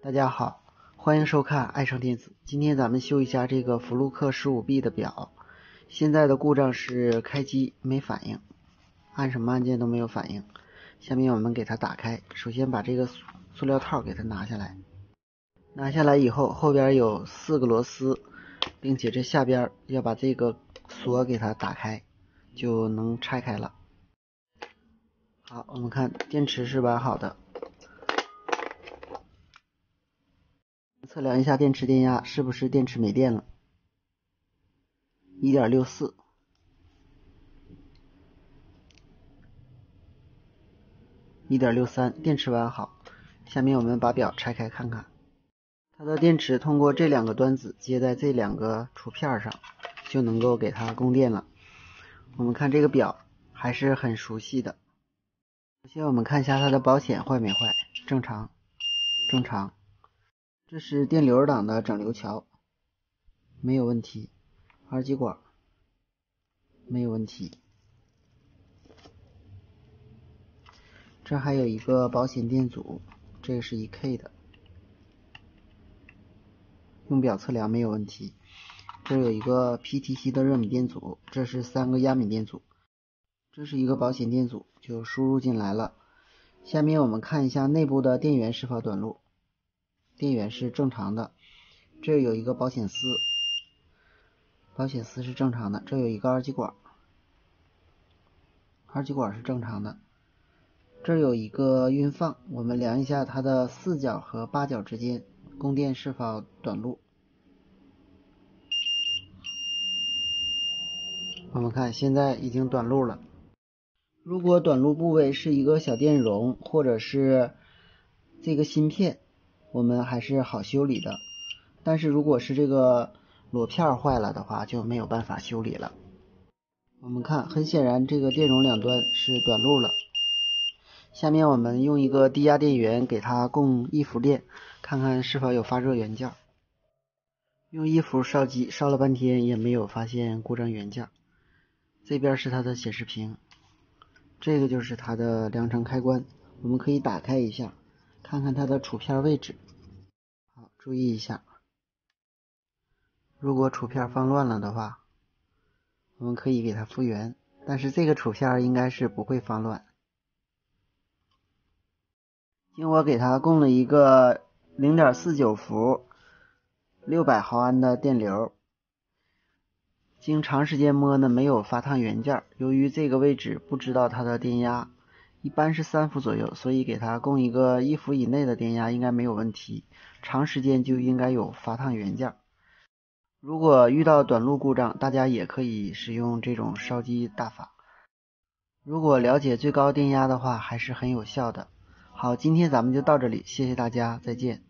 大家好，欢迎收看爱上电子。今天咱们修一下这个福禄克 15B 的表。现在的故障是开机没反应，按什么按键都没有反应。下面我们给它打开，首先把这个塑料套给它拿下来。拿下来以后，后边有4个螺丝，并且这下边要把这个锁给它打开，就能拆开了。好，我们看电池是完好的。测量一下电池电压，是不是电池没电了？ 1.64， 1.63， 电池完好。下面我们把表拆开看看，它的电池通过这2个端子接在这2个储片上，就能够给它供电了。我们看这个表还是很熟悉的。首先我们看一下它的保险坏没坏，正常，正常。这是电流档的整流桥，没有问题。二极管没有问题。这还有一个保险电阻，这个是1K 的，用表测量没有问题。这有一个 PTC 的热敏电阻，这是3个压敏电阻，这是一个保险电阻，就输入进来了。下面我们看一下内部的电源是否短路，电源是正常的。这有一个保险丝，保险丝是正常的。这有一个二极管，二极管是正常的。这有一个运放，我们量一下它的4角和8角之间供电是否短路。我们看现在已经短路了。如果短路部位是一个小电容或者是这个芯片，我们还是好修理的。但是如果是这个裸片坏了的话，就没有办法修理了。我们看，很显然这个电容两端是短路了。下面我们用一个低压电源给它供1伏电，看看是否有发热元件。用1伏烧机，烧了半天也没有发现故障元件。这边是它的显示屏，这个就是它的量程开关，我们可以打开一下，看看它的储片位置。好，注意一下，如果储片放乱了的话，我们可以给它复原，但是这个储片应该是不会放乱。经我给它供了一个 0.49 伏600毫安的电流，经长时间摸呢没有发烫元件，由于这个位置不知道它的电压，一般是3伏左右，所以给它供一个1伏以内的电压应该没有问题，长时间就应该有发烫元件。如果遇到短路故障，大家也可以使用这种烧机大法，如果了解最高电压的话还是很有效的。好，今天咱们就到这里，谢谢大家，再见。